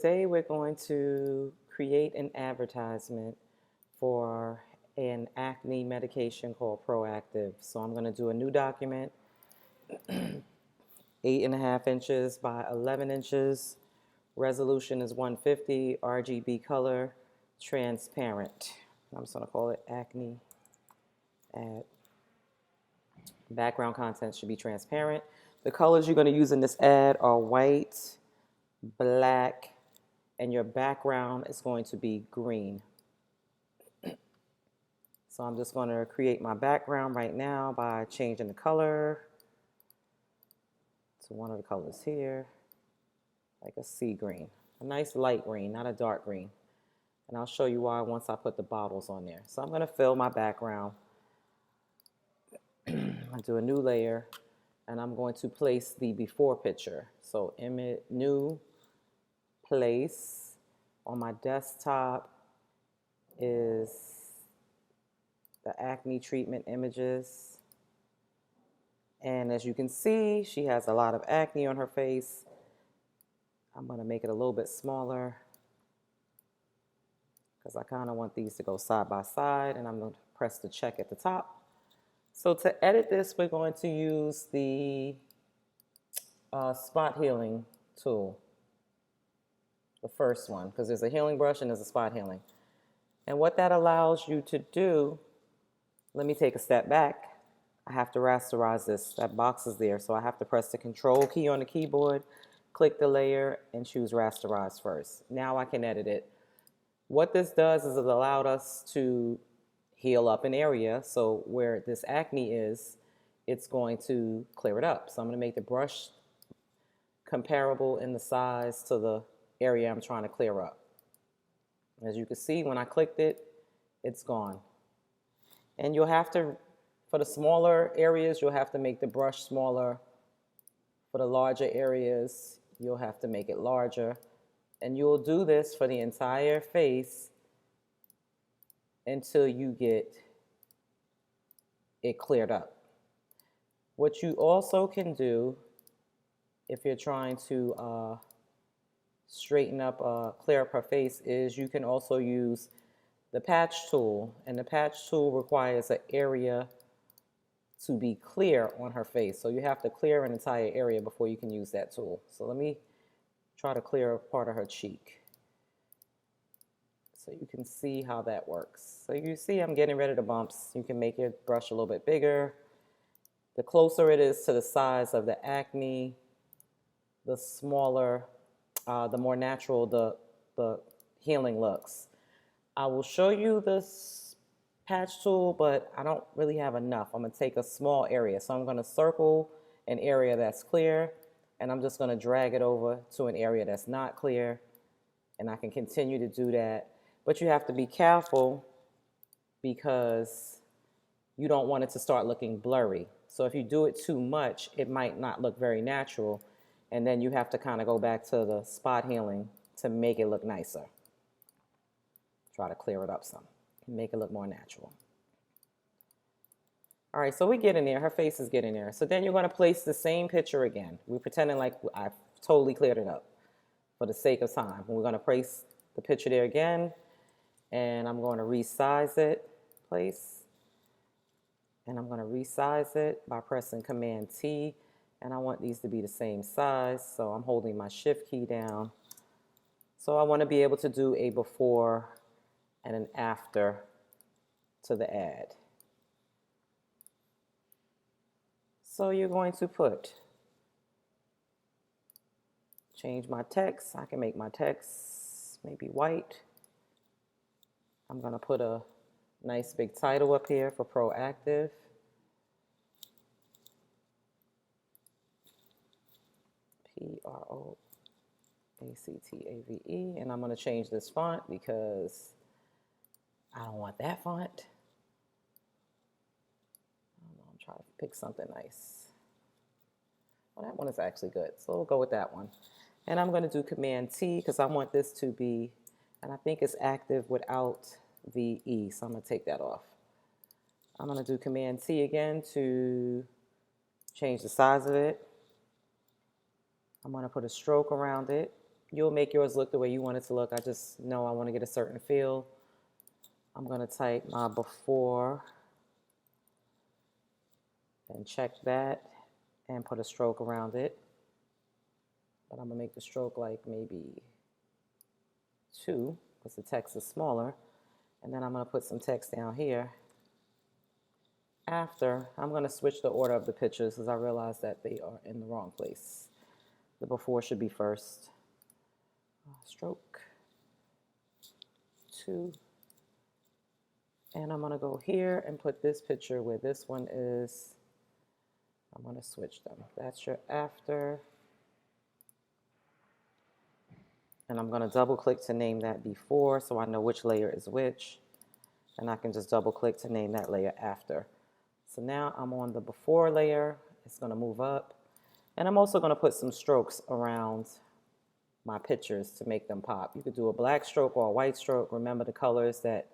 Today we're going to create an advertisement for an acne medication called Proactive. So I'm going to do a new document, 8.5 inches by 11 inches. Resolution is 150, RGB color, transparent. I'm just going to call it Acne Ad. Background content should be transparent. The colors you're going to use in this ad are white, black, and your background is going to be green. So I'm just going to create my background right now by changing the color to one of the colors here, like a sea green, a nice light green, not a dark green. And I'll show you why once I put the bottles on there. So I'm going to fill my background. I do a new layer, and I'm going to place the before picture. So image, new, place. On my desktop is the acne treatment images. And as you can see, she has a lot of acne on her face. I'm going to make it a little bit smaller because I kind of want these to go side by side, and I'm going to press the check at the top. So to edit this, we're going to use the spot healing tool, the first one, because there's a healing brush and there's a spot healing. And what that allows you to do, let me take a step back. I have to rasterize this. That box is there, so I have to press the Control key on the keyboard, click the layer, and choose rasterize first. Now I can edit it. What this does is it allowed us to heal up an area, so where this acne is, it's going to clear it up. So I'm going to make the brush comparable in the size to the area I'm trying to clear up. As you can see, when I clicked it, it's gone. And you'll have to, for the smaller areas, you'll have to make the brush smaller. For the larger areas, you'll have to make it larger. And you'll do this for the entire face until you get it cleared up. What you also can do, if you're trying to straighten up, clear up her face, is you can also use the patch tool. And the patch tool requires an area to be clear on her face. So you have to clear an entire area before you can use that tool. So let me try to clear a part of her cheek, so you can see how that works. So you see I'm getting rid of the bumps. You can make your brush a little bit bigger. The closer it is to the size of the acne, the smaller, the more natural the healing looks. I will show you this patch tool, but I don't really have enough. I'm going to take a small area. So I'm going to circle an area that's clear, and I'm just going to drag it over to an area that's not clear, and I can continue to do that. But you have to be careful because you don't want it to start looking blurry. So if you do it too much, it might not look very natural, and then you have to kind of go back to the spot healing to make it look nicer. Try to clear it up some and make it look more natural. All right, so we get in there. Her face is getting there. So then you're going to place the same picture again. We're pretending like I've totally cleared it up for the sake of time. We're going to place the picture there again, and I'm going to resize it, place, and I'm going to resize it by pressing Command T, and I want these to be the same size, so I'm holding my Shift key down. So I want to be able to do a before and an after to the ad. So you're going to change my text. I can make my text maybe white. I'm going to put a nice big title up here for Proactive. Proactave. And I'm going to change this font because I don't want that font. I'm trying to pick something nice. Well, that one is actually good, so we'll go with that one. And I'm going to do Command T because I want this to be, and I think it's active without the E, so I'm going to take that off. I'm going to do Command T again to change the size of it. I'm going to put a stroke around it, You'll make yours look the way you want it to look. I just know I want to get a certain feel. I'm going to type my before and check that and put a stroke around it. But I'm going to make the stroke like maybe 2 because the text is smaller. And then I'm going to put some text down here. After, I'm going to switch the order of the pictures because I realize that they are in the wrong place. The before should be first. Stroke 2. And I'm going to go here and put this picture where this one is. I'm going to switch them. That's your after. And I'm going to double click to name that before so I know which layer is which. And I can just double click to name that layer after. So now I'm on the before layer. It's going to move up. And I'm also going to put some strokes around my pictures to make them pop. You could do a black stroke or a white stroke. Remember the colors that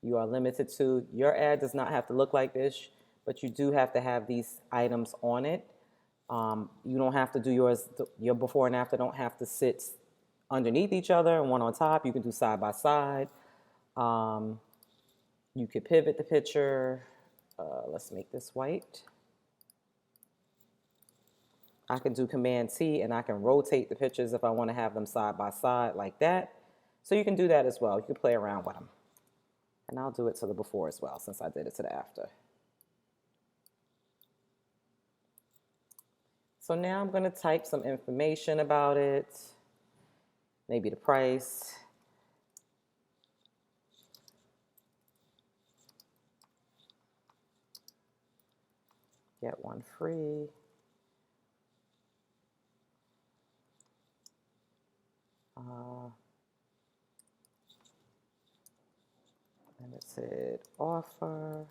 you are limited to. Your ad does not have to look like this, but you do have to have these items on it. You don't have to do yours, your before and after don't have to sit underneath each other and one on top. You can do side by side. You could pivot the picture. Let's make this white. I can do Command T and I can rotate the pictures if I want to have them side by side like that. So you can do that as well. You can play around with them. And I'll do it to the before as well since I did it to the after. So now I'm going to type some information about it. Maybe the price. Get one free. And it said offer.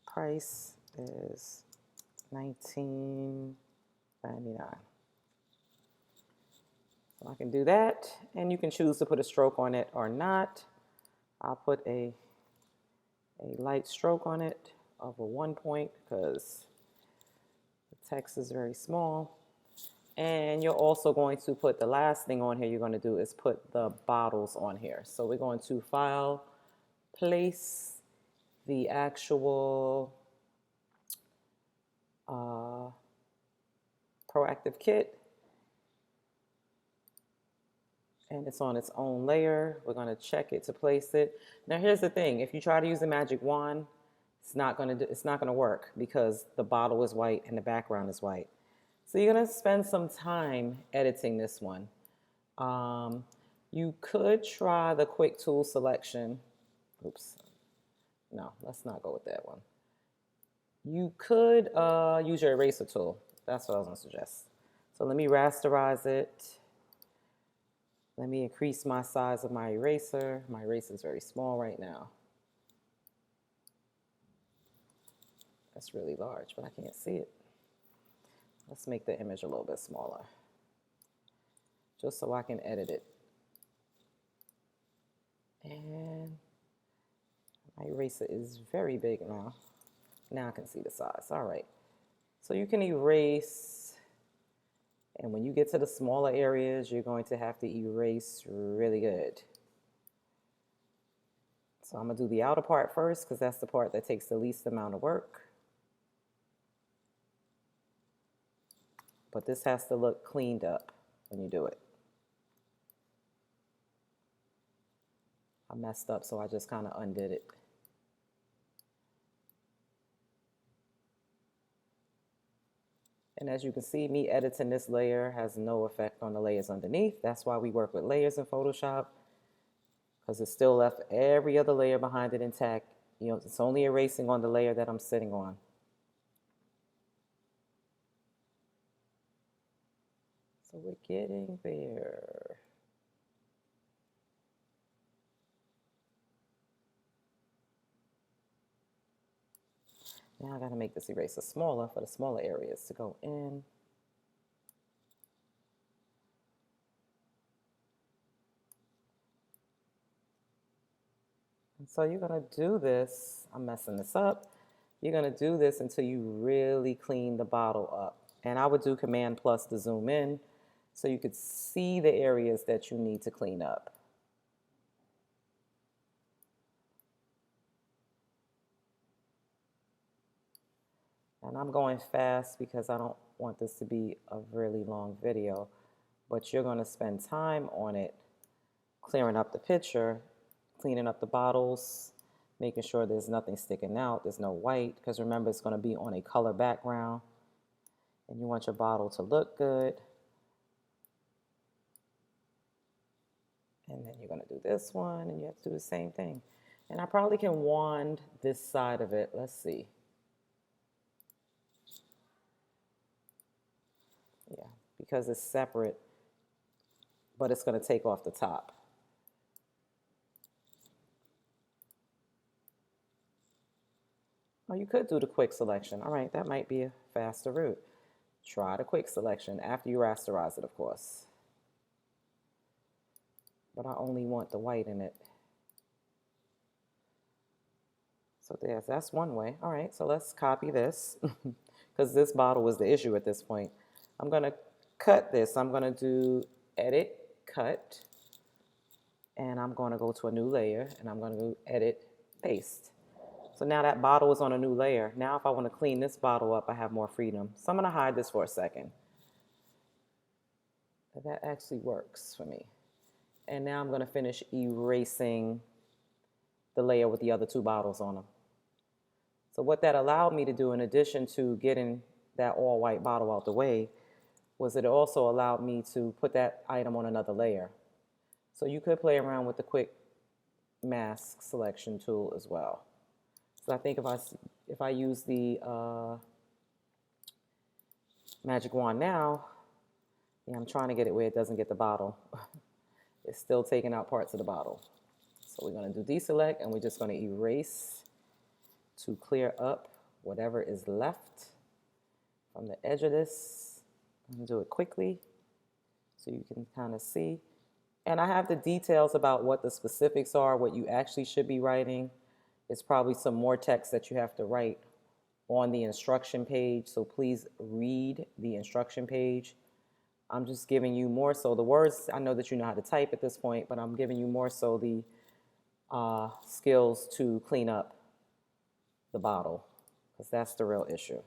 Price is $19.99. So I can do that, and you can choose to put a stroke on it or not. I'll put a light stroke on it of a 1 point because the text is very small. And you're also going to put the last thing on here you're going to do is put the bottles on here. So we're going to file, place the actual proactive kit. And it's on its own layer. We're going to check it to place it. Now here's the thing. If you try to use the magic wand, it's not going to work because the bottle is white and the background is white. So you're going to spend some time editing this one. You could try the quick tool selection. Oops. No, let's not go with that one. You could use your eraser tool. That's what I was going to suggest. So let me rasterize it. Let me increase my size of my eraser. My eraser is very small right now. That's really large, but I can't see it. Let's make the image a little bit smaller, just so I can edit it. And my eraser is very big now. Now I can see the size. All right. So you can erase, and when you get to the smaller areas, you're going to have to erase really good. So I'm going to do the outer part first because that's the part that takes the least amount of work. But this has to look cleaned up when you do it. I messed up, so I just kind of undid it. And as you can see, me editing this layer has no effect on the layers underneath. That's why we work with layers in Photoshop, because it still left every other layer behind it intact. You know, it's only erasing on the layer that I'm sitting on. So we're getting there. Now I got to make this eraser smaller for the smaller areas to go in. And so you're going to do this. I'm messing this up. You're going to do this until you really clean the bottle up. And I would do Command plus to zoom in so you could see the areas that you need to clean up. And I'm going fast because I don't want this to be a really long video, but you're going to spend time on it, clearing up the picture, cleaning up the bottles, making sure there's nothing sticking out, there's no white, because remember it's going to be on a color background, and you want your bottle to look good. And then you're going to do this one, and you have to do the same thing. And I probably can wand this side of it. Let's see. Yeah, because it's separate, but it's going to take off the top. Oh, you could do the quick selection. All right, that might be a faster route. Try the quick selection after you rasterize it, of course. But I only want the white in it. So that's one way. All right, so let's copy this because this bottle was the issue at this point. I'm going to cut this. I'm going to do edit, cut, and I'm going to go to a new layer, and I'm going to do edit, paste. So now that bottle is on a new layer. Now if I want to clean this bottle up, I have more freedom. So I'm going to hide this for a second. That actually works for me. And now I'm going to finish erasing the layer with the other two bottles on them. So what that allowed me to do, in addition to getting that all white bottle out the way, was it also allowed me to put that item on another layer. So you could play around with the quick mask selection tool as well. So I think if I use the magic wand now, yeah, I'm trying to get it where it doesn't get the bottle. It's still taking out parts of the bottle. So we're going to do deselect, and we're just going to erase to clear up whatever is left from the edge of this. I'm going to do it quickly so you can kind of see. And I have the details about what the specifics are, what you actually should be writing. It's probably some more text that you have to write on the instruction page, so please read the instruction page. I'm just giving you more so the words. I know that you know how to type at this point, but I'm giving you more so the skills to clean up the bottle, because that's the real issue.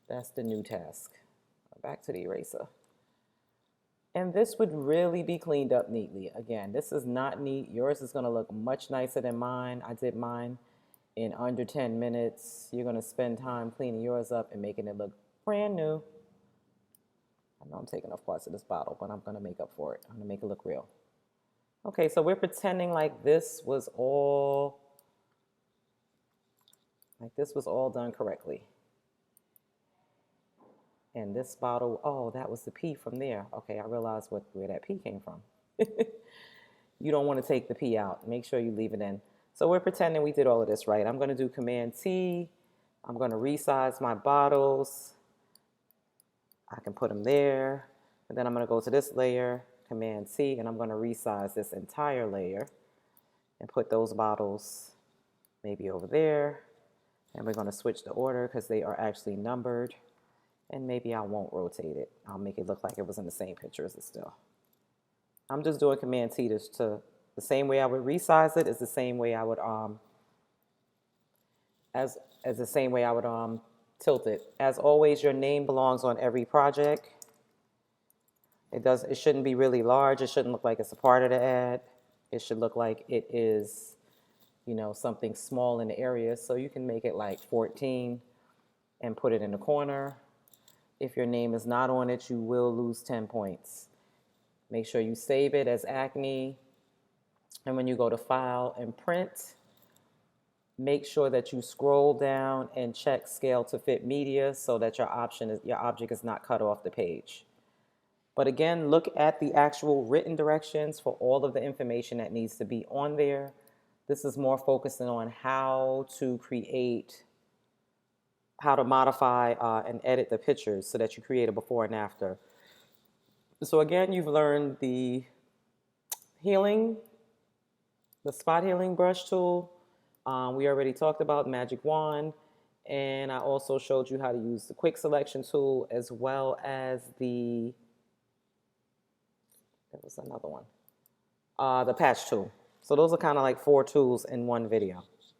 That's the new task. Back to the eraser. And this would really be cleaned up neatly. Again, this is not neat. Yours is going to look much nicer than mine. I did mine in under 10 minutes. You're going to spend time cleaning yours up and making it look brand new. I know I'm taking off parts of this bottle, but I'm going to make up for it. I'm going to make it look real. Okay, so we're pretending like this was all done correctly. And this bottle, oh, that was the pee from there. Okay, I realized where that pee came from. You don't want to take the pee out. Make sure you leave it in. So we're pretending we did all of this right. I'm going to do Command T. I'm going to resize my bottles. I can put them there. And then I'm going to go to this layer, Command T, and I'm going to resize this entire layer and put those bottles maybe over there. And we're going to switch the order because they are actually numbered. And maybe I won't rotate it. I'll make it look like it was in the same picture as it still. I'm just doing Command T to the same way I would resize it is the same way I would as the same way I would tilt it. As always, your name belongs on every project. It shouldn't be really large. It shouldn't look like it's a part of the ad. It should look like it is, you know, something small in the area. So you can make it like 14 and put it in the corner. If your name is not on it, you will lose 10 points. Make sure you save it as Acne. And when you go to File and Print, make sure that you scroll down and check Scale to Fit Media so that your object is not cut off the page. But again, look at the actual written directions for all of the information that needs to be on there. This is more focusing on how to modify and edit the pictures so that you create a before and after. So again, you've learned the spot healing brush tool. We already talked about magic wand And I also showed you how to use the quick selection tool as well as there was another one, the patch tool. So those are kind of like 4 tools in one video.